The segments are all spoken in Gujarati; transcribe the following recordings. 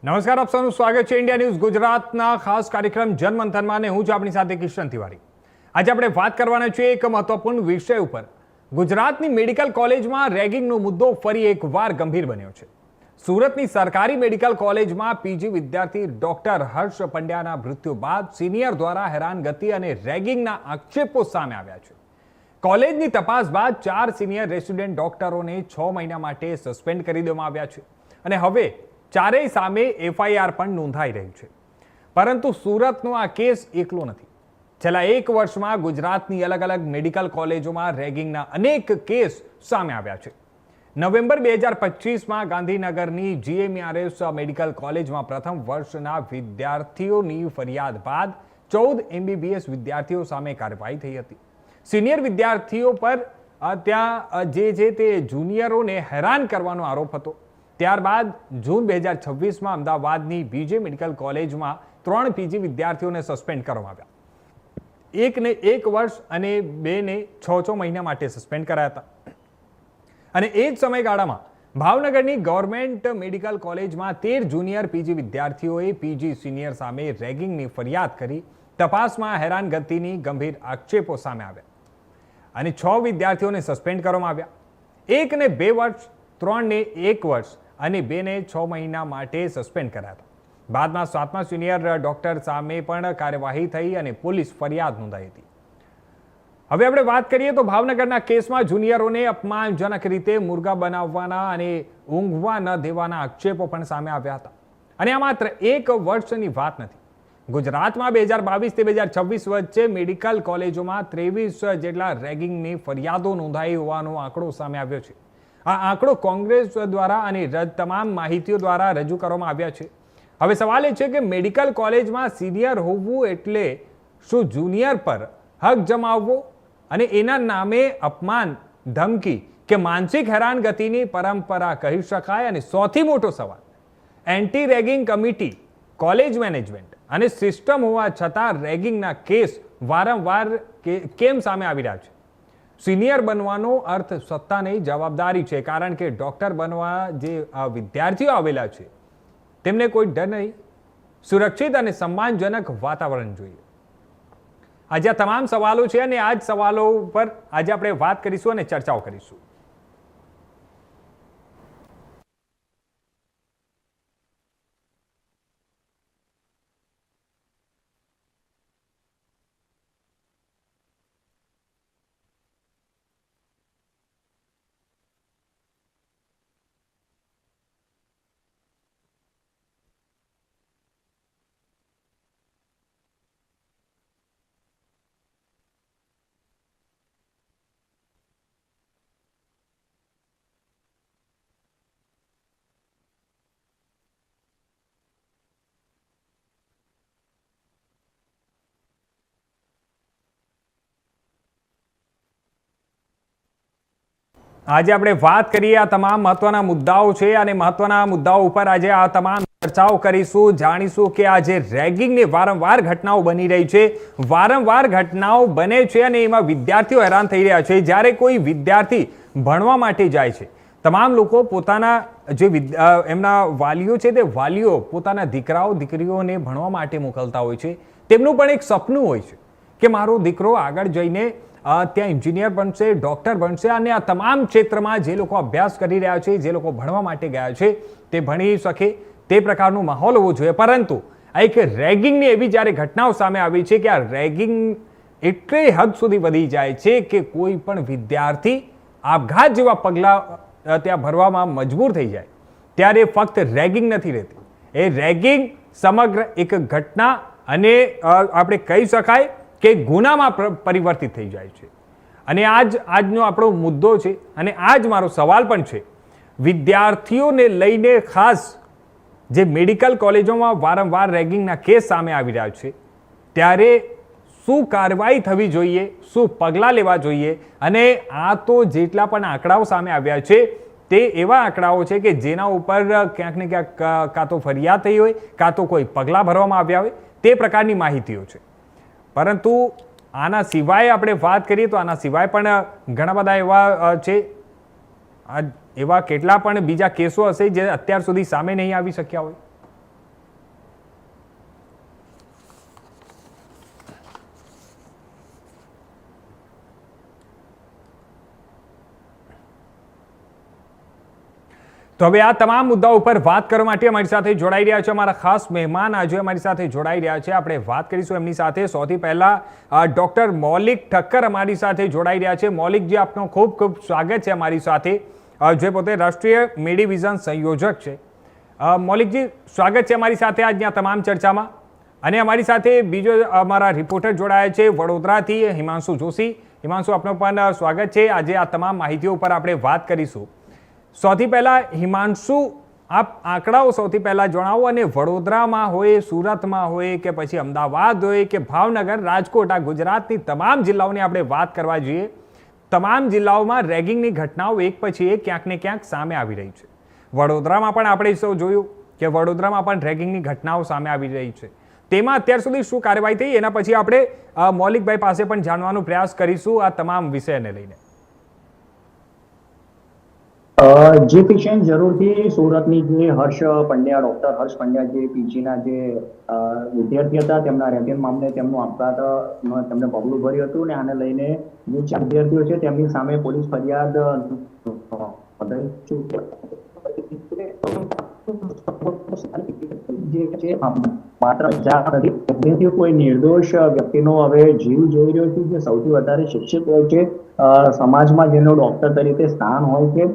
નમસ્કાર, આપ સૌનું સ્વાગત છે ઇન્ડિયા ન્યૂઝ ગુજરાતના ખાસ કાર્યક્રમ જનમંથનમાં અને હું છું આપણી સાથે કિશન તિવારી। આજે આપણે વાત કરવાના છીએ એક મહત્વપૂર્ણ વિષય ઉપર। ગુજરાતની મેડિકલ કોલેજમાં રેગિંગનો મુદ્દો ફરી એકવાર ગંભીર બન્યો છે। સુરતની સરકારી મેડિકલ કોલેજમાં પીજી વિદ્યાર્થી ડોક્ટર હર્ષ પંડ્યાના મૃત્યુ બાદ સિનિયર દ્વારા હેરાનગતિ અને રેગિંગના આક્ષેપો સામે આવ્યા છે। કોલેજની તપાસ બાદ 4 સિનિયર રેસિડેન્ટ ડોક્ટરોને 6 મહિના માટે સસ્પેન્ડ કરી દેવામાં આવ્યા છે અને હવે ચારેય સામે એફઆઈઆર પણ નોંધાઈ રહી છે। પરંતુ સુરતનો આ કેસ એકલો નથી। છેલ્લા 1 વર્ષમાં ગુજરાતની અલગ અલગ મેડિકલ કોલેજોમાં રેગિંગના અનેક કેસ સામે આવ્યા છે। નવેમ્બર 2025માં ગાંધીનગરની જીએમઆરએસ મેડિકલ કોલેજમાં પ્રથમ વર્ષના વિદ્યાર્થીઓની ફરિયાદ બાદ 14 એમબીબીએસ વિદ્યાર્થીઓ સામે કાર્યવાહી થઈ હતી। સિનિયર વિદ્યાર્થીઓ પર ત્યાં તે જુનિયરોને હેરાન કરવાનો આરોપ હતો। ત્યારબાદ જૂન 2026માં અમદાવાદની બીજે મેડિકલ કોલેજમાં 3 પીજી વિદ્યાર્થીઓને સસ્પેન્ડ કરવામાં આવ્યા। એકને 1 વર્ષ અને બેને 6 મહિના માટે સસ્પેન્ડ કરાયા હતા અને એ જ સમયગાળામાં ભાવનગરની ગવર્મેન્ટ મેડિકલ કોલેજમાં 13 જુનિયર પીજી વિદ્યાર્થીઓએ પીજી સિનિયર સામે રેગિંગની ફરિયાદ કરી તપાસમાં હેરાનગતિની ગંભીર આક્ષેપો સામે આવ્યા અને 6 વિદ્યાર્થીઓને સસ્પેન્ડ કરવામાં આવ્યા। એકને 2 વર્ષ, 3ને 1 વર્ષ અને 2ને 6 મહિના માટે સસ્પેન્ડ કર્યા હતા। બાદમાં 7મા સિનિયર ડોક્ટર સામે પણ કાર્યવાહી થઈ અને પોલીસ ફરિયાદ નોંધાઈ હતી। હવે આપણે વાત કરીએ તો ભાવનગરના કેસમાં જુનિયરોને અપમાનજનક રીતે મુર્ગા બનાવવાના અને ઊંઘવા ન દેવાના આક્ષેપો પણ સામે આવ્યા હતા અને આ માત્ર 1 વર્ષની વાત નથી। ગુજરાતમાં 2022 થી 2026 વચ્ચે મેડિકલ કોલેજોમાં 23 જેટલા રેગિંગની ફરિયાદો નોંધાઈ હોવાનો આંકડો સામે આવ્યો છે। આ આંકડો કોંગ્રેસ દ્વારા અને તમામ માહિતીઓ દ્વારા રજૂ કરવામાં આવ્યા છે। હવે સવાલ એ છે કે મેડિકલ કોલેજમાં સિનિયર હોવું એટલે શું જુનિયર પર હક જમાવવો અને એના નામે અપમાન, ધમકી કે માનસિક હેરાનગતિની પરંપરા કહી શકાય? અને સૌથી મોટો સવાલ, anti ragging committee, college management અને સિસ્ટમ હોવા છતાં રેગિંગના કેસ વારંવાર કેમ સામે આવી રહ્યા છે? સિનિયર બનવાનો અર્થ સત્તા નહીં, જવાબદારી છે। કારણ કે ડોક્ટર બનવા જે વિદ્યાર્થીઓ આવેલા છે તેમને કોઈ ડર નહીં, સુરક્ષિત અને સન્માનજનક વાતાવરણ જોઈએ। આજે આ તમામ સવાલો છે અને આ જ સવાલો પર આજે આપણે વાત કરીશું અને ચર્ચાઓ કરીશું। આજે આપણે વાત કરીએ આ તમામ મહત્વના મુદ્દાઓ છે અને મહત્વના મુદ્દાઓ ઉપર આજે આ તમામ ચર્ચાઓ કરીશું। જાણીશું કે આ જે રેગિંગની વારંવાર ઘટનાઓ બની રહી છે, વારંવાર ઘટનાઓ બને છે અને એમાં વિદ્યાર્થીઓ હેરાન થઈ રહ્યા છે। જ્યારે કોઈ વિદ્યાર્થી ભણવા માટે જાય છે, તમામ લોકો પોતાના જે એમના વાલીઓ છે તે વાલીઓ પોતાના દીકરાઓ દીકરીઓને ભણવા માટે મોકલતા હોય છે। તેમનું પણ એક સપનું હોય છે કે મારો દીકરો આગળ જઈને ત્યાં એન્જિનિયર બનશે, ડોક્ટર બનશે અને આ તમામ ક્ષેત્રમાં જે લોકો અભ્યાસ કરી રહ્યા છે, જે લોકો ભણવા માટે ગયા છે તે ભણી શકે તે પ્રકારનો માહોલ હોવો જોઈએ। પરંતુ આ એક રેગિંગની એવી જ્યારે ઘટનાઓ સામે આવી છે કે આ રેગિંગ એટલી હદ સુધી વધી જાય છે કે કોઈ પણ વિદ્યાર્થી આપઘાત જેવા પગલાં ત્યાં ભરવામાં મજબૂર થઈ જાય ત્યારે ફક્ત રેગિંગ નથી રહેતી, એ રેગિંગ સમગ્ર એક ઘટના અને આપણે કહી શકાય કે ગુનામાં પરિવર્તિત થઈ જાય છે। અને આજનો આપણો મુદ્દો છે અને આજ મારો સવાલ પણ છે। વિદ્યાર્થીઓને લઈને ખાસ જે મેડિકલ કોલેજોમાં વારંવાર રેગિંગના કેસ સામે આવી રહ્યા છે ત્યારે શું કાર્યવાહી થવી જોઈએ, શું પગલાં લેવા જોઈએ? અને આ તો જેટલા પણ આંકડાઓ સામે આવ્યા છે તે એવા આંકડાઓ છે કે જેના ઉપર ક્યાંક ને ક્યાંક કાં તો ફરિયાદ થઈ હોય, કાં તો કોઈ પગલાં ભરવામાં આવ્યા હોય તે પ્રકારની માહિતીઓ છે। પરંતુ આના સિવાય આપણે વાત કરીએ તો આના સિવાય પણ ઘણા બધા એવા છે, એવા કેટલા પણ બીજા કેસો હશે જે અત્યાર સુધી સામે નહીં આવી શક્યા હોય। તો હવે આ તમામ મુદ્દાઓ ઉપર વાત કરવા માટે અમારી સાથે જોડાઈ રહ્યા છે અમારા ખાસ મહેમાન આજે અમારી સાથે જોડાઈ રહ્યા છે. આપણે વાત કરીશું એમની સાથે. સૌથી પહેલા ડોક્ટર મૌલિક ઠક્કર અમારી સાથે જોડાઈ રહ્યા છે. મૌલિકજી, આપનું ખૂબ ખૂબ સ્વાગત છે અમારી સાથે, જે પોતે રાષ્ટ્રીય મેડિવિઝન સંયોજક છે. મૌલિકજી, સ્વાગત છે અમારી સાથે આજની આ તમામ ચર્ચામાં. અને અમારી સાથે બીજો અમારા રિપોર્ટર જોડાયા છે વડોદરાથી, હિમાંશુ જોશી. હિમાંશુ, આપનું પણ સ્વાગત છે. આજે આ તમામ માહિતીઓ ઉપર આપણે વાત કરીશું. સૌથી પહેલા હિમાંશુ, આપ આંકડાઓ સૌથી પહેલા જણાવો, અને વડોદરામાં હોય, સુરતમાં હોય કે પછી અમદાવાદ હોય કે ભાવનગર, રાજકોટ, આ ગુજરાતની તમામ જિલ્લાઓની આપણે વાત કરવા જોઈએ. તમામ જિલ્લાઓમાં રેગિંગની ઘટનાઓ એક પછી એક ક્યાંક ને ક્યાંક સામે આવી રહી છે. વડોદરામાં પણ આપણે સૌ જોયું કે વડોદરામાં પણ રેગિંગની ઘટનાઓ સામે આવી રહી છે. તેમાં અત્યાર સુધી શું કાર્યવાહી થઈ, એના પછી આપણે મૌલિકભાઈ પાસે પણ જાણવાનો પ્રયાસ કરીશું આ તમામ વિષયને લઈને. જે પેશન્ટ જરૂરથી સુરતની જે હર્ષ પંડ્યા, ડોક્ટર હર્ષ પંડ્યા, જે પીજીના જે વિદ્યાર્થી હતા, તેમના રેપિંગ મામલે તેમનું આપઘાત તેમને પગલું ભર્યું હતું, અને આને લઈને જે 4 વિદ્યાર્થીઓ છે તેમની સામે પોલીસ ફરિયાદ માત્ર વિદ્યાર્થીઓ કોઈ નિર્દોષ વ્યક્તિનો હવે જીવ જોઈ રહ્યો છે. જે સૌથી વધારે શિક્ષિત હોય છે સમાજમાં, જેનું ડોક્ટર તરીકે સ્થાન હોય છે,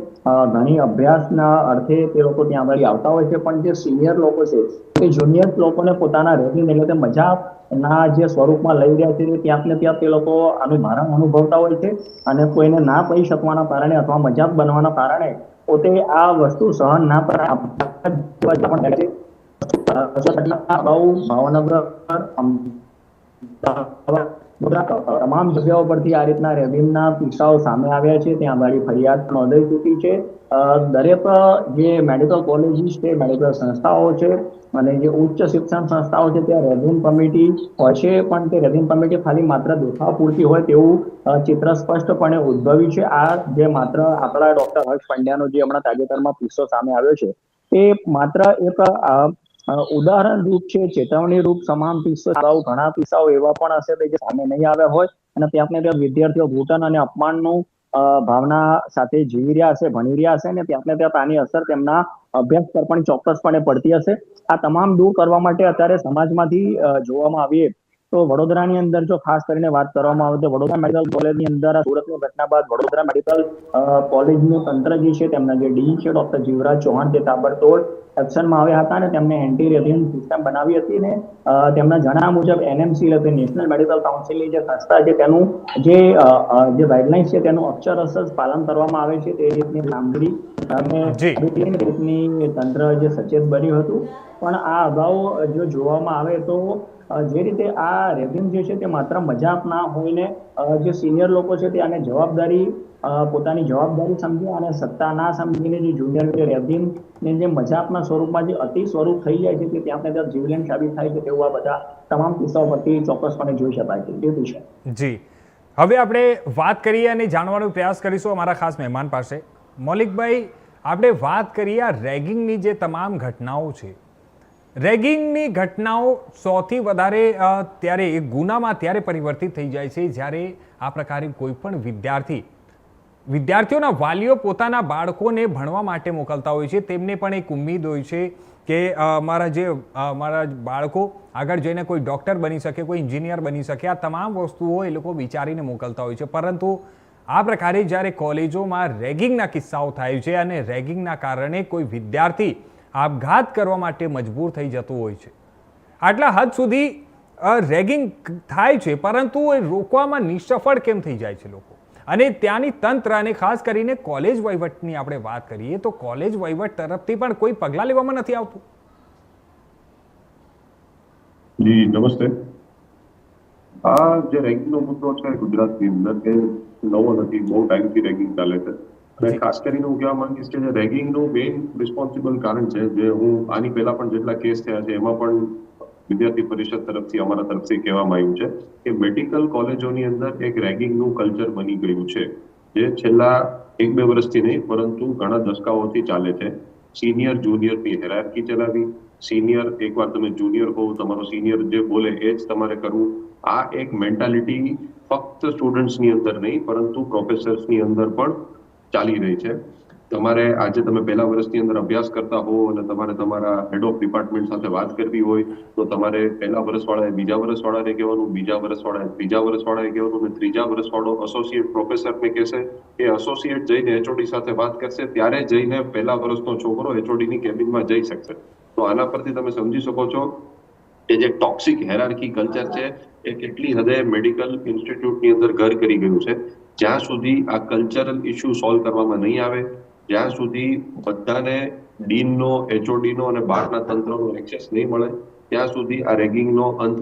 ઘણી અભ્યાસના અર્થે તે લોકો ત્યાં આગળ આવતા હોય છે, પણ જે સિનિયર લોકો છે તે જુનિયર લોકોને પોતાના રેગિંગ એટલે કે મજાકના જે સ્વરૂપમાં લઈ રહ્યા છે, ત્યાંક ને ત્યાં તે લોકો આનું ભારણ અનુભવતા હોય છે, અને કોઈને ના કહી શકવાના કારણે અથવા મજાક બનવાના કારણે પોતે આ વસ્તુ સહન ના કરે. ભાવનગર તમામ જગ્યાઓ પરથી આ રીતના રેગિંગના કિસ્સાઓ સામે આવ્યા છે. ત્યાં આગળ ફરિયાદ નોંધાઈ ચૂકી છે. દરેક જે મેડિકલ કોલેજીસ છે, મેડિકલ સંસ્થાઓ છે, અને જે ઉચ્ચ શિક્ષણ સંસ્થાઓ છે, ત્યાં રેગિંગ કમિટી હોય છે, પણ તે રેગિંગ કમિટી ખાલી માત્ર દેખાવ પૂરતી હોય તેવું ચિત્ર સ્પષ્ટપણે ઉદ્ભવ્યું છે. આ જે માત્ર આપણા ડોક્ટર હર્ષ પંડ્યાનો જે હમણાં તાજેતરમાં કિસ્સો સામે આવ્યો છે, તે માત્ર એક ઉદાહરણ રૂપ છે, ચેતવણી રૂપ તમામ કિસ્સાઓ, ઘણા કિસ્સાઓ એવા પણ હશે કે જે સામે નહીં આવ્યા હોય, અને ત્યાં ને ત્યાં વિદ્યાર્થીઓ ઘૂંટણ અને અપમાનનું ભાવના સાથે જીવી રહ્યા હશે, ભણી રહ્યા હશે, અને ત્યાં ને ત્યાં આની અસર તેમના અભ્યાસ પર પણ ચોક્કસપણે પડતી હશે. આ તમામ દૂર કરવા માટે અત્યારે સમાજમાંથી જોવામાં આવીએ તો વડોદરાની અંદર જો ખાસ કરીને વાત કરવામાં આવે તો વડોદરા મેડિકલ કોલેજની અંદર સુરતની ઘટના બાદ વડોદરા મેડિકલ કોલેજનું તંત્ર જે છે, તેમના જે ડીન છે ડોક્ટર જીવરાજ ચૌહાણ, તે તાબડતોડ એક્શનમાં આવ્યા હતા, અને તેમને એન્ટી રેગિંગ સિસ્ટમ બનાવી હતી, ને તેમના જણાવ્યા મુજબ એનએમસી એટલે નેશનલ મેડિકલ કાઉન્સિલની જે સંસ્થા છે તેનું જે ગાઈડલાઇન્સ છે તેનું અક્ષરશઃ પાલન કરવામાં આવે છે, તે રીતની કામગીરી અને રીતની તંત્ર જે સચેત બન્યું હતું. પણ આ અગાઉ જો જોવામાં આવે તો જે રીતે આ રેગિંગ જે છે તે માત્ર મજાક ના હોઈને જે સિનિયર લોકો છે તે આને જવાબદારી પોતાની જવાબદારી સમજી અને સત્તા ના સમજીને જે જુનિયર રેગિંગ ને જે મજાકના સ્વરૂપમાં જે અતિ સ્વરૂપ થઈ જાય છે તે ત્યાં ત્યાં જીવલેણ સાબિત થાય છે, તેવું આ બધા તમામ કિસ્સાઓ પરથી ચોક્કસપણે જોઈ શકાય છે. તે વિશે જી હવે આપણે વાત કરીએ અને જાણવાનો પ્રયાસ કરીશું અમારા ખાસ મહેમાન પાસે. મૌલિકભાઈ, આપણે વાત કરીએ આ રેગિંગની જે તમામ ઘટનાઓ છે, રેગિંગની ઘટનાઓ સૌથી વધારે ત્યારે એક ગુનામાં ત્યારે પરિવર્તિત થઈ જાય છે જ્યારે આ પ્રકારે કોઈ પણ વિદ્યાર્થીઓના વાલીઓ પોતાના બાળકોને ભણવા માટે મોકલતા હોય છે. તેમને પણ એક ઉમ્મીદ હોય છે કે મારા બાળકો આગળ જઈને કોઈ ડૉક્ટર બની શકે, કોઈ એન્જિનિયર બની શકે. આ તમામ વસ્તુઓ એ લોકો વિચારીને મોકલતા હોય છે. પરંતુ આ પ્રકારે જ્યારે કોલેજોમાં રેગિંગના કિસ્સાઓ થાય છે અને રેગિંગના કારણે કોઈ વિદ્યાર્થી આપઘાત કરવા માટે મજબૂર થઈ જતું હોય છે, આટલા હદ સુધી રેગિંગ થાય છે, પરંતુ એ રોકવામાં નિષ્ફળ કેમ થઈ જાય છે લોકો? અને ત્યાંની તંત્ર, અને ખાસ કરીને કોલેજ વહીવટની આપણે વાત કરીએ તો કોલેજ વહીવટ તરફથી પણ કોઈ પગલાં લેવામાં નથી આવતું. જી નમસ્તે. આ જે રેગિંગનો મુદ્દો છે ગુજરાતની અંદર એ નવો નથી, બહુ ટાઈમથી રેગિંગ ચાલે છે. અને ખાસ કરીને હું કહેવા માંગીશ કે જે રેગિંગનું મેઇન રિસ્પોન્સિબલ કારણ છે, જે હું આની પહેલા પણ જેટલા કેસ થયા છે એમાં પણ વિદ્યાર્થી પરિષદ તરફથી અમારા તરફથી કહેવામાં આવ્યું છે કે મેડિકલ કોલેજોની અંદર એક રેગિંગનું કલ્ચર બની ગયું છે, જે છેલ્લા 1-2 વર્ષથી નહીં પરંતુ ઘણા દશકાઓથી ચાલે છે. સિનિયર જુનિયરની હેરાર્કી ચલાવી, સિનિયર એકવાર તમે જુનિયર હો, તમારો સિનિયર જે બોલે એ જ તમારે કરવું, આ એક મેન્ટાલિટી ફક્ત સ્ટુડન્ટ્સની અંદર નહીં પરંતુ પ્રોફેસર્સની અંદર પણ ચાલી રહી છે. તમારે આજે તમે પહેલા વર્ષની અંદર અભ્યાસ કરતા હો અને તમારે તમારા હેડ ઓફ ડિપાર્ટમેન્ટ સાથે વાત કરવી હોય તો તમારે પહેલા વર્ષવાળાએ બીજા વર્ષવાળાને કહેવાનું, બીજા વર્ષવાળાએ ત્રીજા વર્ષવાળાએ કહેવાનું અને ત્રીજા વર્ષવાળો એસોસિએટ પ્રોફેસરને કહેશે, એ એસોસિએટ જઈને એચઓડી સાથે વાત કરશે, ત્યારે જઈને પહેલા વર્ષનો છોકરો એચઓડીની કેબિનમાં જઈ શકશે. તો આના પરથી તમે સમજી શકો છો કે જે ટોક્સિક હેરાર્કી કલ્ચર છે એ કેટલી હદે મેડિકલ ઇન્સ્ટિટ્યૂટની અંદર ઘર કરી ગયું છે. જ્યાં સુધી આ કલ્ચરલ ઇસ્યુ સોલ્વ કરવામાં નહીં આવે, જ્યાં સુધી બધાને ડીનનો, એચઓડીનો અને બહારના તંત્રનો એક્સેસ નહીં મળે, ત્યાં સુધી આ રેગિંગનો અંત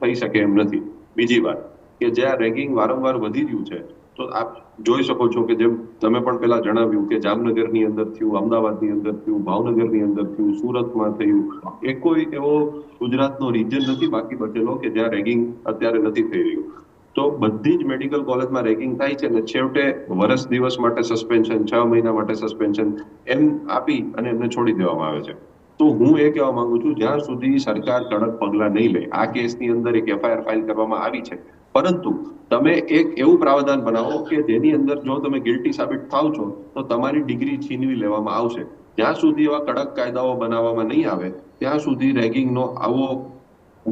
થઈ શકે એમ નથી. બીજી વાત કે જે આ રેગિંગ વારંવાર વધી રહ્યું છે, તો આપ જોઈ શકો છો કે જેમ તમે પણ પહેલા જણાવ્યું કે જામનગરની અંદર થયું, અમદાવાદની અંદર થયું, ભાવનગરની અંદર થયું, સુરતમાં થયું, એ કોઈ એવો ગુજરાતનો રીજન નથી બાકી બચેલો કે જ્યાં રેગિંગ અત્યારે નથી થઈ રહ્યું. તો બધી જ મેડિકલ કોલેજમાં રેગિંગ થાય છે અને છેવટે વર્ષ દિવસ માટે સસ્પેન્શન, 6 મહિના માટે સસ્પેન્શન એમ આપી અને એમને છોડી દેવામાં આવે છે. તો હું એ કહેવા માંગુ છું, જ્યાં સુધી સરકાર કડક પગલાં નહીં લે, આ કેસની અંદર એક એફઆઈઆર ફાઇલ કરવામાં આવી છે, પરંતુ તમે એક એવું પ્રાવધાન બનાવો કે જેની અંદર જો તમે ગિલ્ટી સાબિત થાવ છો તો તમારી ડિગ્રી છીનવી લેવામાં આવશે. જ્યાં સુધી એવા કડક કાયદાઓ બનાવવામાં નહીં આવે ત્યાં સુધી રેગિંગનો આવો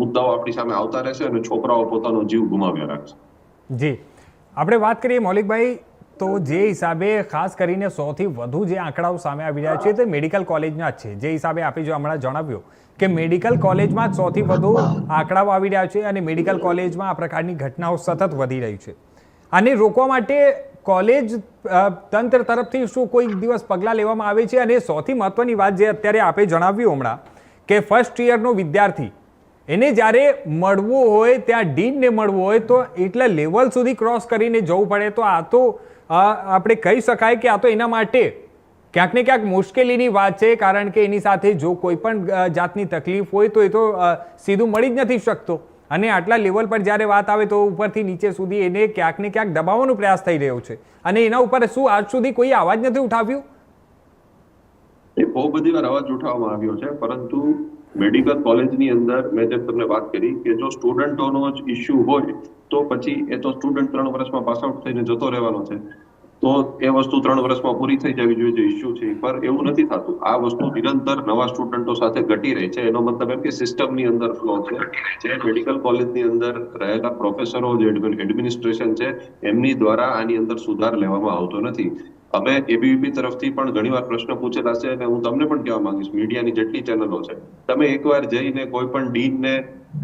મુદ્દાઓ આપણી સામે આવતા રહેશે અને છોકરાઓ પોતાનો જીવ ગુમાવ્યા રાખશે. જી, આપણે વાત કરીએ મૌલિકભાઈ, તો જે હિસાબે ખાસ કરીને સૌથી વધુ જે આંકડાઓ સામે આવી રહ્યા છે તે મેડિકલ કોલેજના જ છે. જે હિસાબે આપે જો હમણાં જણાવ્યું કે મેડિકલ કોલેજમાં જ સૌથી વધુ આંકડાઓ આવી રહ્યા છે અને મેડિકલ કોલેજમાં આ પ્રકારની ઘટનાઓ સતત વધી રહી છે. આને રોકવા માટે કોલેજ તંત્ર તરફથી શું કોઈ દિવસ પગલાં લેવામાં આવે છે? અને સૌથી મહત્વની વાત જે અત્યારે આપે જણાવ્યું હમણાં કે ફર્સ્ટ યરનો વિદ્યાર્થી એને જ્યારે મળવું હોય, ત્યાં ડીનને મળવું હોય તો એટલા લેવલ સુધી ક્રોસ કરીને જવું પડે, તો આ તો આપણે કહી શકાય કે આ તો એના માટે ક્યાંક ને ક્યાંક મુશ્કેલીની વાત છે. કારણ કે એની સાથે જો કોઈ પણ જાતની તકલીફ હોય તો એ તો સીધું મળી જ નથી શકતો, અને આટલા લેવલ પર જ્યારે વાત આવે તો ઉપરથી નીચે સુધી એને ક્યાંક ને ક્યાંક દબાવવાનો પ્રયાસ થઈ રહ્યો છે. અને એના ઉપર શું આજ સુધી કોઈ અવાજ નથી ઉઠાવ્યું? એ બહુ બધી વાર અવાજ ઉઠાવવામાં આવ્યો છે, પરંતુ મેડિકલ કોલેજની અંદર મેં જેમ તમને વાત કરી કે જો સ્ટુડન્ટોનો જ ઇસ્યુ હોય તો પછી એ તો સ્ટુડન્ટ 3 વર્ષમાં પાસ આઉટ થઈને જતો રહેવાનો છે, તો એ વસ્તુ 3 વર્ષમાં પૂરી થઈ જવી જોઈએ જે ઇસ્યુ છે. પર એવું નથી થતું. આ વસ્તુ નિરંતર નવા સ્ટુડન્ટો સાથે ઘટી રહી છે. એનો મતલબ એમ કે સિસ્ટમની અંદર ફ્લો છે. જે મેડિકલ કોલેજની અંદર રહેલા પ્રોફેસરો, જે એડમિનિસ્ટ્રેશન છે, એમની દ્વારા આની અંદર સુધાર લેવામાં આવતો નથી. અમે એબીવીપી તરફથી પણ ઘણીવાર પ્રશ્ન પૂછેલા છે અને હું તમને પણ કહેવા માંગીશ, મીડિયાની જેટલી ચેનલો છે, તમે એકવાર જઈને કોઈ પણ ડીનને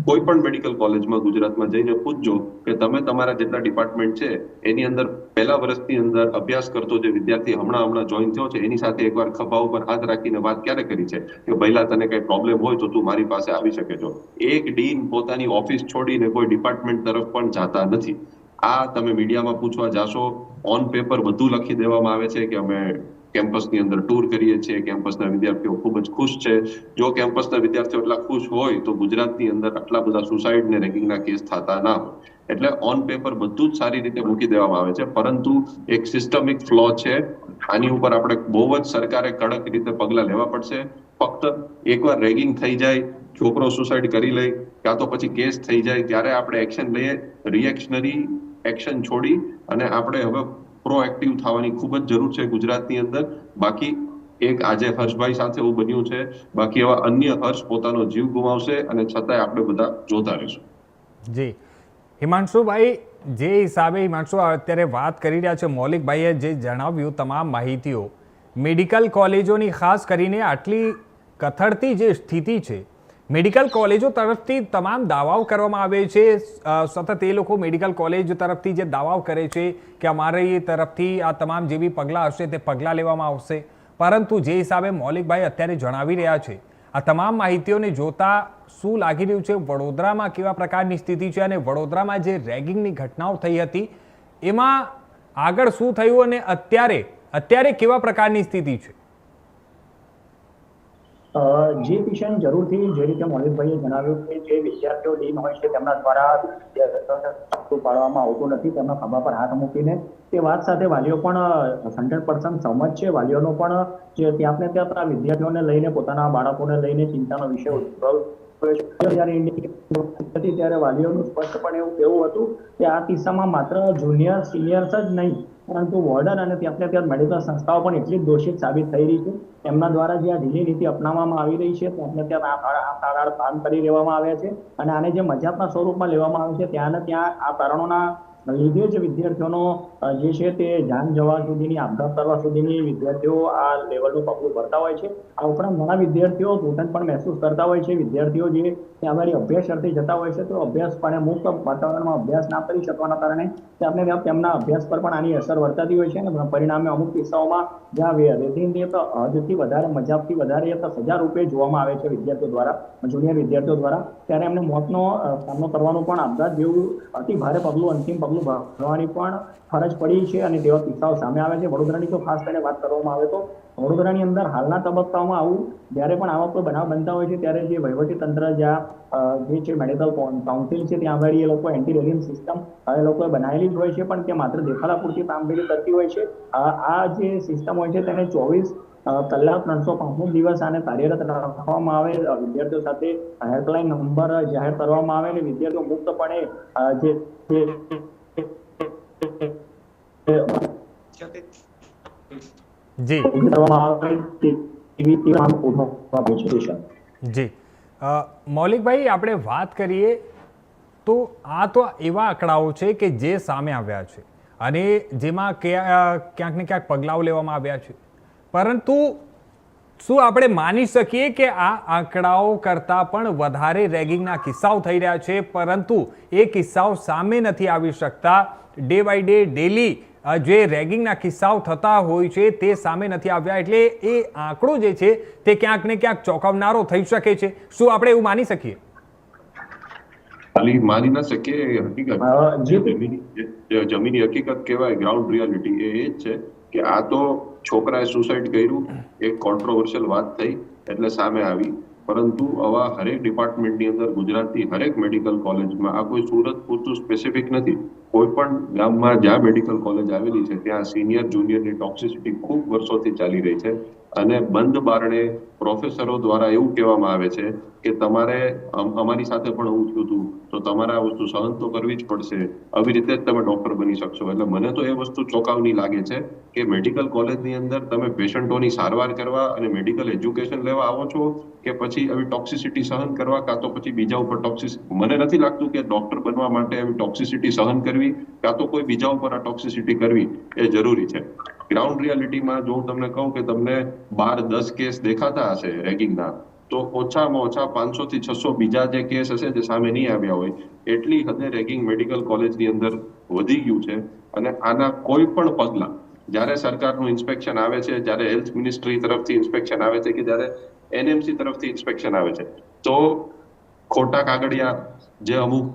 કોઈ પણ મેડિકલ કોલેજમાં ગુજરાતમાં જઈને પૂછજો કે તમે તમારા જેટલા ડિપાર્ટમેન્ટ છે એની અંદર પહેલા વર્ષની અંદર અભ્યાસ કરતો જે વિદ્યાર્થી હમણાં જોઈન થયો છે એની સાથે એકવાર ખભા ઉપર હાથ રાખીને વાત ક્યારે કરી છે કે ભઈલા તને કઈ પ્રોબ્લેમ હોય તો તું મારી પાસે આવી શકે છો. એક ડીન પોતાની ઓફિસ છોડીને કોઈ ડિપાર્ટમેન્ટ તરફ પણ જાતા નથી. આ તમે મીડિયામાં પૂછવા જાશો, ઓન પેપર બધું લખી દેવામાં આવે છે કે અમે કેમ્પસની અંદર ટૂર કરીએ છીએ, કેમ્પસના વિદ્યાર્થીઓ ખૂબ જ ખુશ છે. જો કેમ્પસના વિદ્યાર્થીઓ એટલા ખુશ હોય તો ગુજરાતની અંદર આટલા બધા સુસાઇડ ને રેગિંગના કેસ થતા ના હોય. એટલે ઓન પેપર બધું જ સારી રીતે મૂકી દેવામાં આવે છે, પરંતુ એક સિસ્ટમિક ફ્લો છે. આની ઉપર આપણે બહુ જ સરકારે કડક રીતે પગલાં લેવા પડશે. ફક્ત એકવાર રેગિંગ થઈ જાય, છોકરો સુસાઇડ કરી લે, કાં તો પછી કેસ થઈ જાય ત્યારે આપણે એક્શન લઈએ. રિએક્શનરી એક્શન છોડી અને આપણે હવે પ્રોએક્ટિવ થવાની ખૂબ જ જરૂર છે ગુજરાતની અંદર. બાકી એક આજે હર્ષભાઈ સાથે એવું બન્યું છે, બાકી એવા અન્ય હર્ષ પોતાનો જીવ ગુમાવશે અને છતાંય આપણે બધા જોતા રહીશું. જી હિમાંશુભાઈ, જે હિસાબે હિમાંશુ અત્યારે વાત કરી રહ્યા છે, મૌલિકભાઈએ જે જણાવ્યું તમામ માહિતીઓ, મેડિકલ કોલેજોની ખાસ કરીને આટલી કથળતી જે સ્થિતિ છે, મેડિકલ કોલેજો તરફથી તમામ દાવાઓ કરવામાં આવે છે. સતત એ લોકો મેડિકલ કોલેજ તરફથી જે દાવાઓ કરે છે કે અમારી તરફથી આ તમામ જે બી પગલાં હશે તે પગલાં લેવામાં આવશે, પરંતુ જે હિસાબે મૌલિકભાઈ અત્યારે જણાવી રહ્યા છે, આ તમામ માહિતીઓને જોતા શું લાગી રહ્યું છે? વડોદરામાં કેવા પ્રકારની સ્થિતિ છે અને વડોદરામાં જે રેગિંગની ઘટનાઓ થઈ હતી એમાં આગળ શું થયું અને અત્યારે કેવા પ્રકારની સ્થિતિ છે? જે કિશન જરૂરથી જે રીતે મૌલિકભાઈએ જણાવ્યું કે જે વિદ્યાર્થીઓ ડીન હોય છે તેમના દ્વારા પાડવામાં આવતું નથી, તેમના ખભા પર હાથ મૂકીને, તે વાત સાથે વાલીઓ પણ 100% સહમત છે. વાલીઓનો પણ જે ત્યાં ને ત્યાં વિદ્યાર્થીઓને લઈને, પોતાના બાળકોને લઈને ચિંતાનો વિષય ત્યારે વાલીઓનું સ્પષ્ટપણે એવું કહેવું હતું કે આ કિસ્સામાં માત્ર જુનિયર સિનિયર્સ જ નહીં પરંતુ વોર્ડન અને ત્યાં મેડિકલ સંસ્થાઓ પણ એટલી જ દોષિત સાબિત થઈ રહી છે. એમના દ્વારા જે આ ઢીલી નીતિ અપનાવવામાં આવી રહી છે ત્યાં આ તારણ પાન કરી લેવામાં આવ્યા છે અને આને જે મજાકના સ્વરૂપમાં લેવામાં આવે છે ત્યાં આ તારણોના લીધે જ વિદ્યાર્થીઓનો જે છે તે જાન જવા સુધીની આપઘાત કરવા સુધીની વિદ્યાર્થીઓ આ લેવલનું પગલું ભરતા હોય છે. આ ઉપરાંત ઘણા વિદ્યાર્થીઓ ઘૂંટણ પણ મહેસૂસ કરતા હોય છે. વિદ્યાર્થીઓ જે ત્યાં આગળ અભ્યાસ અર્થે જતા હોય છે તો અભ્યાસ પણ મુક્ત વાતાવરણમાં અભ્યાસ ના કરી શકવાના કારણે તેમના અભ્યાસ પર પણ આની અસર વર્તાતી હોય છે અને પરિણામે અમુક કિસ્સાઓમાં જ્યાં રેગિંગની હદથી વધારે મજાકથી વધારે સજા રૂપે જોવામાં આવે છે વિદ્યાર્થીઓ દ્વારા, જુનિયર વિદ્યાર્થીઓ દ્વારા, ત્યારે એમને મોતનો સામનો કરવાનો પણ આપઘાત જેવું અતિ ભારે પગલું, અંતિમ પગલું ભરવાની પણ ફરજ પડી છે અને તેવા કિસ્સાઓ સામે આવે છે. વડોદરાની તો ખાસ કરીને વાત કરવામાં આવે તો વડોદરાની અંદર હાલના તબક્કામાં આવું જ્યારે પણ આવા કોઈ બનાવ બનતા હોય છે ત્યારે જે વહીવટી તંત્ર જ્યાં જે છે મેડિકલ કાઉન્સિલ છે ત્યાં આગળ એ લોકો એન્ટી રેગિંગ સિસ્ટમ એ લોકોએ બનાવેલી જ હોય છે પણ તે માત્ર દેખાડા પૂરતી કામગીરી કરતી હોય છે. આ જે સિસ્ટમ હોય છે તેને 24 કલાક 365 દિવસ આને કાર્યરત રાખવામાં આવે. વિદ્યાર્થીઓ સાથે હેલ્પલાઇન નંબર જાહેર કરવામાં આવે અને વિદ્યાર્થીઓ મુક્તપણે જી જી મૌલિકભાઈ, આપણે વાત કરીએ તો આ તો એવા આંકડાઓ છે કે જે સામે આવ્યા છે અને જેમાં ક્યાંક ને ક્યાંક પગલાઓ લેવામાં આવ્યા છે, પરંતુ શું આપણે માની શકીએ કે આ આંકડાઓ કરતાં પણ વધારે રેગિંગના કિસ્સાઓ થઈ રહ્યા છે પરંતુ એ કિસ્સાઓ સામે નથી આવી શકતા? ડે બાય ડે ડેલી જે રેગિંગના કિસ્સાઓ થતા હોય છે તે સામે નથી આવ્યા, એટલે એ આંકડો જે છે તે ક્યાંક ને ક્યાંક ચોંકાવનારો થઈ શકે છે. શું આપણે એવું માની શકીએ? ખાલી માની ના શકીએ, હકીકત જમીની હકીકત કહેવાય, ગ્રાઉન્ડ રિયાલિટી એ જ છે કે આ તો છોકરાએ સુસાઇડ કર્યું, એક કોન્ટ્રોવર્શિયલ વાત થઈ એટલે સામે આવી, પરંતુ આવા હરેક ડિપાર્ટમેન્ટની અંદર ગુજરાતની હરેક મેડિકલ કોલેજમાં, આ કોઈ સુરત પૂરતું સ્પેસિફિક નથી, કોઈ પણ ગામમાં જ્યાં મેડિકલ કોલેજ આવેલી છે ત્યાં સિનિયર જુનિયરની ટોક્સિસિટી ખૂબ વર્ષોથી ચાલી રહી છે અને બંધ બારણે પ્રોફેસરો દ્વારા એવું કહેવામાં આવે છે કે તમારે અમારી સાથે પણ એવું થયું હતું તો તમારે આ વસ્તુ સહન તો કરવી જ પડશે, આવી રીતે જ તમે ડોક્ટર બની શકશો. એટલે મને તો એ વસ્તુ ચોંકાવની લાગે છે કે મેડિકલ કોલેજની અંદર તમે પેશન્ટોની સારવાર કરવા અને મેડિકલ એજ્યુકેશન લેવા આવો છો કે પછી આવી ટોક્સિસિટી સહન કરવા, કાં તો પછી બીજા ઉપર ટોક્સિસિટી. મને નથી લાગતું કે ડોક્ટર બનવા માટે આવી ટોક્સિસિટી સહન કરવી કાં તો કોઈ બીજા ઉપર આ ટોક્સિસિટી કરવી એ જરૂરી છે. ગ્રાઉન્ડ રિયાલિટીમાં જો હું તમને કહું કે તમને 12-10 કેસ દેખાતા હશે રેગિંગના, તો ઓછામાં ઓછા 500 થી 600 બીજા જે કેસ હશે જે સામે નહીં આવ્યા હોય, એટલી હદે રેગિંગ મેડિકલ કોલેજની અંદર વધી ગયું છે. અને આના કોઈ પણ પગલા, જ્યારે સરકારનું ઇન્સ્પેક્શન આવે છે, જ્યારે હેલ્થ મિનિસ્ટ્રી તરફથી ઇન્સ્પેક્શન આવે છે, કે જ્યારે એનએમસી તરફથી ઇન્સ્પેક્શન આવે છે, તો ખોટા કાગળિયા જે અમુક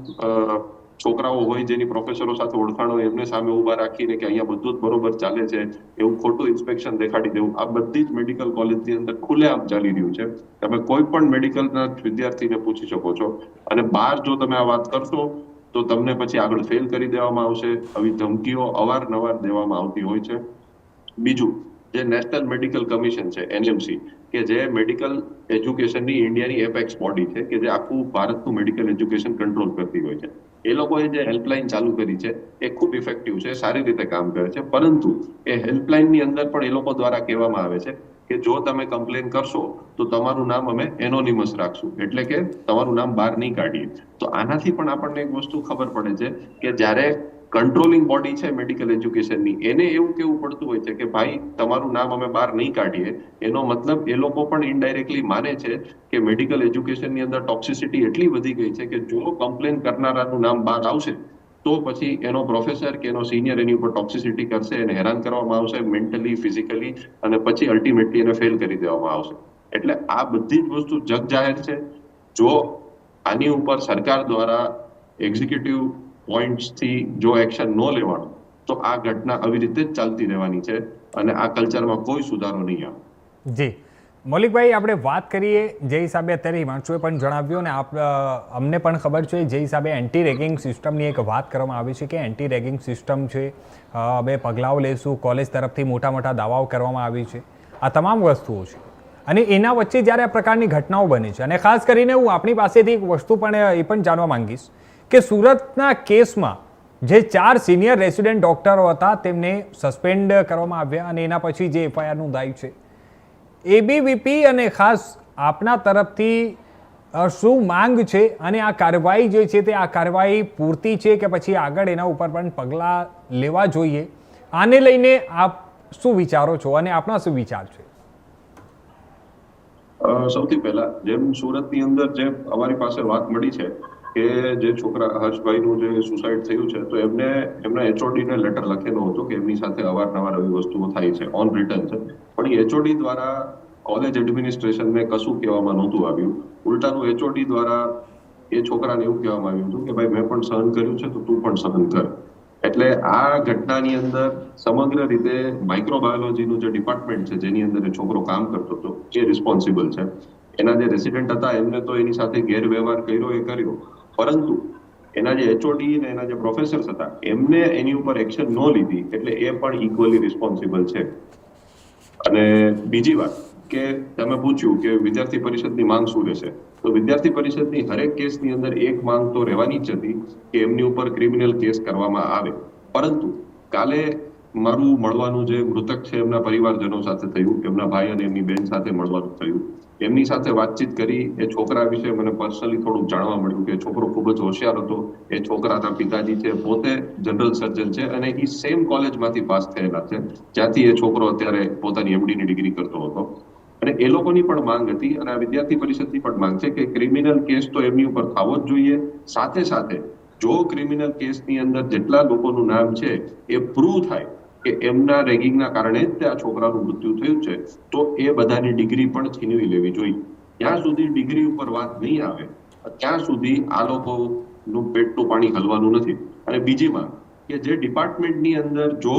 છોકરાઓ હોય જેની પ્રોફેસરો સાથે ઓળખાણ હોય એમને સામે ઉભા રાખીને કે અહીંયા બધું જ બરોબર ચાલે છે એવું ખોટું ઇન્સ્પેક્શન દેખાડી દેવું, આ બધી જ મેડિકલ કોલેજની અંદર ખુલ્લેઆમ ચાલી રહ્યું છે. તમે કોઈ પણ મેડિકલના વિદ્યાર્થીને પૂછી શકો છો અને બહાર જો તમે આ વાત કરશો તો તમને પછી આગળ ફેલ કરી દેવામાં આવશે. આવી ધમકીઓ અવારનવાર દેવામાં આવતી હોય છે. બીજું, જે નેશનલ મેડિકલ કમિશન છે એનએમસી, કે જે મેડિકલ એજ્યુકેશનની ઇન્ડિયાની એપેક્સ બોડી છે કે જે આખું ભારતનું મેડિકલ એજ્યુકેશન કંટ્રોલ કરતી હોય છે, એ લોકોએ જે હેલ્પલાઇન ચાલુ કરી છે એ ખૂબ ઇફેક્ટિવ છે, સારી રીતે કામ કરે છે. પરંતુ એ હેલ્પલાઇનની અંદર પણ એ લોકો દ્વારા કહેવામાં આવે છે કે જો તમે કમ્પ્લેન કરશો તો તમારું નામ અમે એનોનિમસ રાખશું, એટલે કે તમારું નામ બહાર નહીં કાઢીએ. તો આનાથી પણ આપણને એક વસ્તુ ખબર પડે છે કે જ્યારે કંટ્રોલિંગ બોડી છે મેડિકલ એજ્યુકેશનની, એને એવું કેવું પડતું હોય છે કે ભાઈ તમારું નામ અમે બહાર નહીં કાઢીએ, એનો મતલબ એ લોકો પણ ઇનડાયરેક્ટલી માને છે કે મેડિકલ એજ્યુકેશનની અંદર ટોક્સિસિટી એટલી વધી ગઈ છે કે જો કમ્પ્લેન કરનારાનું નામ બહાર આવશે તો પછી એનો પ્રોફેસર કે એનો સિનિયર એની ઉપર ટોક્સિસિટી કરશે, એને હેરાન કરવામાં આવશે મેન્ટલી, ફિઝિકલી, અને પછી અલ્ટિમેટલી એને ફેલ કરી દેવામાં આવશે. એટલે આ બધી જ વસ્તુ જગ જાહેર છે. જો આની ઉપર સરકાર દ્વારા એક્ઝિક્યુટિવ પોઈન્ટ્સથી જો એક્શન ન લેવાનું તો આ ઘટના આવી રીતે જ ચાલતી રહેવાની છે અને આ કલ્ચરમાં કોઈ સુધારો નહીં આવે. જી મૌલિકભાઈ, આપણે વાત કરીએ જે હિસાબે અત્યારે હિમાંશુએ પણ જણાવ્યું અને અમને પણ ખબર છે જે હિસાબે એન્ટી રેગિંગ સિસ્ટમની એક વાત કરવામાં આવી છે કે એન્ટી રેગિંગ સિસ્ટમ છે, અમે પગલાઓ લઈશું, કોલેજ તરફથી મોટા મોટા દાવાઓ કરવામાં આવી છે, આ તમામ વસ્તુઓ છે. અને એના વચ્ચે જ્યારે આ પ્રકારની ઘટનાઓ બને છે અને ખાસ કરીને હું આપણી પાસેથી એક વસ્તુ પણ એ પણ જાણવા માંગીશ કે સુરતના કેસમાં જે 4 સિનિયર રેસિડેન્ટ ડોક્ટરો હતા તેમને સસ્પેન્ડ કરવામાં આવ્યા અને એના પછી જે એફઆઈઆર નોંધાઈ છે, એબીવીપી અને ખાસ આપના તરફથી શું માંગ છે અને આ કાર્યવાહી જે છે તે આ કાર્યવાહી પૂરતી છે કે પછી આગળ એના ઉપર પણ પગલાં લેવા જોઈએ? આને લઈને આપ શું વિચારો છો અને આપના શું વિચાર છે? સૌથી પહેલા જેમ સુરતની અંદર જે અમારી પાસે વાત મળી છે કે જે છોકરા હર્ષભાઈનું જે સુસાઇડ થયું છે, તો એમના એચઓડી ને લેટર લખેલો હતો કે એમની સાથે અવારનવાર આવી વસ્તુઓ થાય છે, ઓન રિટર્ન છે, પણ એચઓડી દ્વારા કોલેજ એડમિનિસ્ટ્રેશનને કશું કહેવામાં નહોતું આવ્યું. ઉલટાનું એચઓડી દ્વારા એ છોકરાને એવું કહેવામાં આવ્યું હતું કે ભાઈ મેં પણ સહન કર્યું છે તો તું પણ સહન કર. એટલે આ ઘટનાની અંદર સમગ્ર રીતે માઇક્રોબાયોલોજીનું જે ડિપાર્ટમેન્ટ છે જેની અંદર એ છોકરો કામ કરતો હતો એ રિસ્પોન્સિબલ છે. એના જે રેસિડેન્ટ હતા એમને તો એની સાથે ગેરવ્યવહાર કર્યો એ કર્યો, પરંતુ એના જે એચઓડી ને એના જે પ્રોફેસર્સ હતા એમને એની ઉપર એક્શન ન લીધી એટલે એ પણ ઇક્વલી રિસ્પોન્સિબલ છે. અને બીજી વાત કે તમે પૂછ્યું કે વિદ્યાર્થી પરિષદની માંગ શું રહેશે, તો વિદ્યાર્થી પરિષદની હરેક કેસની અંદર એક માંગ તો રહેવાની જ હતી કે એમની ઉપર ક્રિમિનલ કેસ કરવામાં આવે. પરંતુ કાલે મારું મળવાનું જે મૃતક છે એમના પરિવારજનો સાથે થયું, એમના ભાઈ અને એમની બેન સાથે મળવાનું થયું, એમની સાથે વાતચીત કરી. એ છોકરા વિશે મને પર્સનલી થોડુંક જાણવા મળ્યું કે છોકરો ખૂબ જ હોશિયાર હતો. એ છોકરાના પિતાજી છે પોતે જનરલ સર્જન છે અને એ સેમ કોલેજમાંથી પાસ થયેલા છે જ્યાંથી એ છોકરો અત્યારે પોતાની એમડીની ડિગ્રી કરતો હતો. અને એ લોકોની પણ માંગ હતી અને આ વિદ્યાર્થી પરિષદની પણ માંગ છે કે ક્રિમિનલ કેસ તો એમની ઉપર થવો જ જોઈએ. સાથે સાથે જો ક્રિમિનલ કેસની અંદર જેટલા લોકોનું નામ છે એ પ્રૂવ થાય કે એમના રેગિંગના કારણે જ તે આ છોકરાનું મૃત્યુ થયું છે, તો એ બધાની ડિગ્રી પણ છીનવી લેવી જોઈએ. ત્યાં સુધી ડિગ્રી ઉપર વાત નહીં આવે ત્યાં સુધી આ લોકોનું પેટનું પાણી હલવાનું નથી. અને બીજી માંગ કે જે ડિપાર્ટમેન્ટની અંદર જો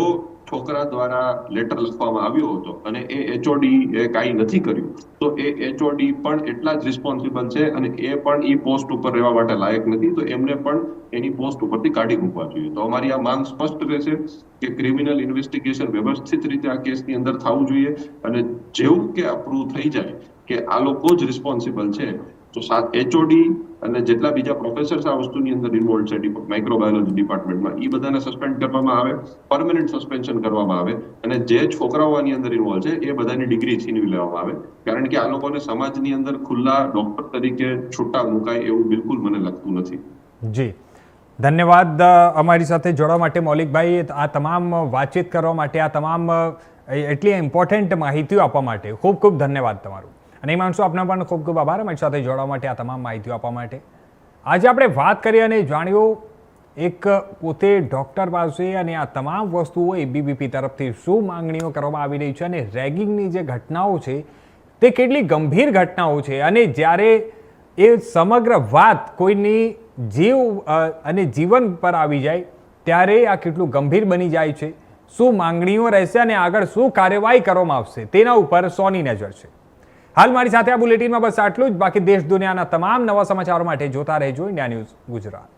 છોકરા દ્વારા લેટર લખવામાં આવ્યો હતો અને એ એચઓડી એ કાંઈ નથી કર્યું, તો એ એચઓડી પણ એટલા જ રિસ્પોન્સિબલ છે અને એ પણ એ પોસ્ટ ઉપર રહેવા માટે લાયક નથી, તો એમને પણ એની પોસ્ટ ઉપરથી કાઢી મૂકવા જોઈએ. તો અમારી આ માંગ સ્પષ્ટ રહેશે કે ક્રિમિનલ ઇન્વેસ્ટિગેશન વ્યવસ્થિત રીતે આ કેસની અંદર થવું જોઈએ અને જેવું કે આ પ્રૂવ થઈ જાય કે આ લોકો જ રિસ્પોન્સિબલ છે, તો એચઓડી અને જેટલા બીજા પ્રોફેસર્સ આ વસ્તુની અંદર ઇન્વોલ્વ છે માઇક્રોબાયોલોજી ડિપાર્ટમેન્ટમાં, એ બધાને સસ્પેન્ડ કરવામાં આવે, પરમેનન્ટ સસ્પેન્શન કરવામાં આવે અને જે છોકરાઓ આની અંદર ઇન્વોલ્વ છે એ બધાની ડિગ્રી છીનવી લેવામાં આવે. કારણ કે આ લોકોને સમાજની અંદર ખુલ્લા ડોક્ટર તરીકે છૂટા મુકાય એવું બિલકુલ મને લાગતું નથી. જી, ધન્યવાદ અમારી સાથે જોડવા માટે મૌલિકભાઈ, આ તમામ વાતચીત કરવા માટે, આ તમામ એટલી ઇમ્પોર્ટન્ટ માહિતીઓ આપવા માટે ખૂબ ખૂબ ધન્યવાદ તમારું. અને એ માણસો આપના પણ ખૂબ ખૂબ આભાર અમારી સાથે જોડવા માટે, આ તમામ માહિતીઓ આપવા માટે. આજે આપણે વાત કરી અને જાણ્યું એક પોતે ડૉક્ટર પાસે અને આ તમામ વસ્તુઓ એબીવીપી તરફથી શું માંગણીઓ કરવામાં આવી રહી છે અને રેગિંગની જે ઘટનાઓ છે તે કેટલી ગંભીર ઘટનાઓ છે અને જ્યારે એ સમગ્ર વાત કોઈની જીવ અને જીવન પર આવી જાય ત્યારે આ કેટલું ગંભીર બની જાય છે. શું માંગણીઓ રહેશે અને આગળ શું કાર્યવાહી કરવામાં આવશે તેના ઉપર સોની નજર છે. હાલ મારી સાથે આ બુલેટિનમાં બસ આટલું જ. બાકી દેશ દુનિયાના તમામ નવા સમાચારો માટે જોતા રહેજો ઇન્ડિયા ન્યૂઝ ગુજરાત.